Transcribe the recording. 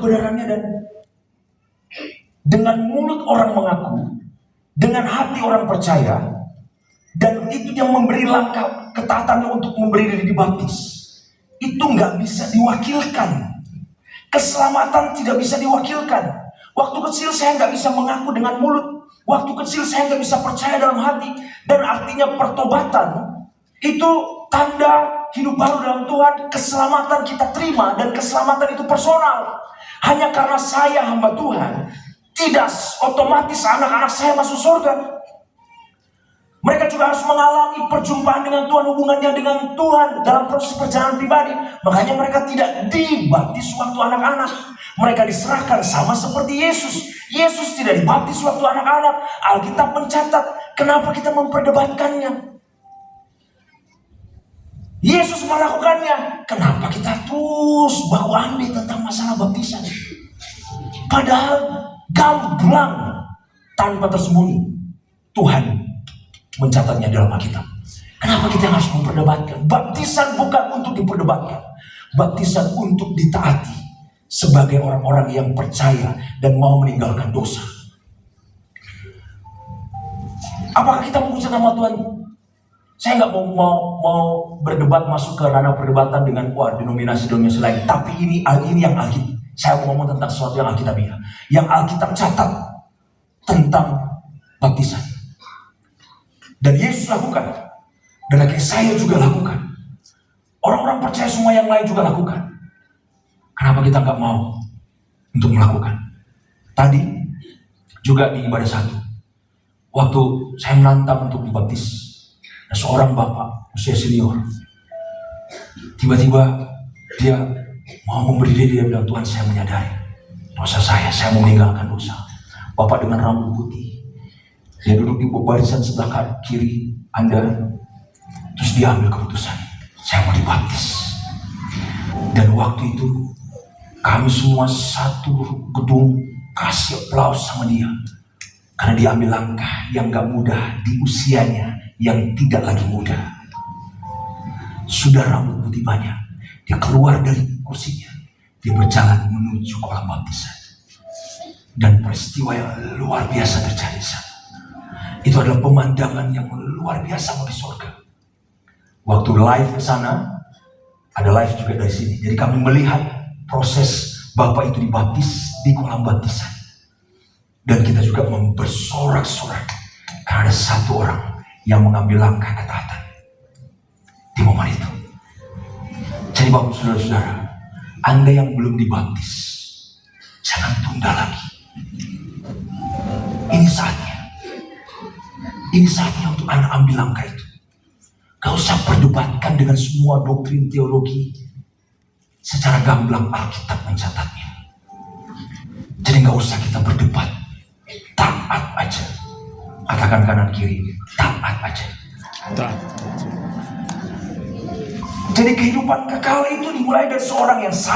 kebenarannya, dan dengan mulut orang mengaku, dengan hati orang percaya, dan itu yang memberi langkah ketaatannya untuk memberi diri dibaptis. Itu nggak bisa diwakilkan. Keselamatan tidak bisa diwakilkan. Waktu kecil saya nggak bisa mengaku dengan mulut. Waktu kecil saya nggak bisa percaya dalam hati. Dan artinya pertobatan itu tanda hidup baru dalam Tuhan. Keselamatan kita terima, dan keselamatan itu personal. Hanya karena saya hamba Tuhan, tidak otomatis anak-anak saya masuk surga. Mereka juga harus mengalami perjumpaan dengan Tuhan, hubungannya dengan Tuhan dalam proses perjalanan pribadi. Makanya mereka tidak dibaptis waktu anak-anak. Mereka diserahkan sama seperti Yesus. Yesus tidak dibaptis waktu anak-anak. Alkitab mencatat. Kenapa kita memperdebatkannya? Yesus melakukannya. Kenapa kita terus baku ambil tentang masalah baptisan? Padahal gamblang tanpa tersembunyi Tuhan mencatatnya dalam Alkitab. Kenapa kita harus memperdebatkan? Baptisan bukan untuk diperdebatkan. Baptisan untuk ditaati sebagai orang-orang yang percaya dan mau meninggalkan dosa. Apakah kita mengucap nama Tuhan? Saya nggak mau berdebat masuk ke ranah perdebatan dengan denominasi lain. Tapi ini yang Alkitab. Saya mau ngomong tentang sesuatu yang Alkitabiah, yang Alkitab catat tentang baptisan. Dan Yesus lakukan. Dan akhirnya saya juga lakukan. Orang-orang percaya semua yang lain juga lakukan. Kenapa kita nggak mau untuk melakukan? Tadi juga di ibadah satu, waktu saya menantang untuk dibaptis, ada seorang bapak usia senior. Tiba-tiba dia mau memberi diri, dia bilang, Tuhan, saya menyadari dosa saya mau meninggalkan dosa. Bapak dengan rambut putih, dia duduk di barisan sebelah kiri Anda. Terus dia ambil keputusan, saya mau dibaptis. Dan waktu itu kami semua satu gedung kasih aplaus sama dia, karena dia ambil langkah yang gak mudah di usianya yang tidak lagi muda. Sudah rambut putih banyak, dia keluar dari kursinya, dia berjalan menuju kolam baptisan. Dan peristiwa yang luar biasa terjadi di sana. Itu adalah pemandangan yang luar biasa bagi surga. Waktu live ke sana, ada live juga dari sini. Jadi kami melihat proses Bapak itu dibaptis di kolam baptisan. Dan kita juga bersorak-sorak karena ada satu orang yang mengambil langkah ketaatan di momen itu. Jadi Bapak, saudara-saudara, Anda yang belum dibaptis, jangan tunda lagi. Ini saatnya. Ini saatnya untuk Anda ambil langkah itu. Gak usah perdebatkan dengan semua doktrin teologi. Secara gamblang Alkitab mencatatnya. Jadi gak usah kita berdebat. Taat aja. Katakan kanan kiri, taat aja. Taat. Jadi kehidupan kekal itu dimulai dari seorang yang sadar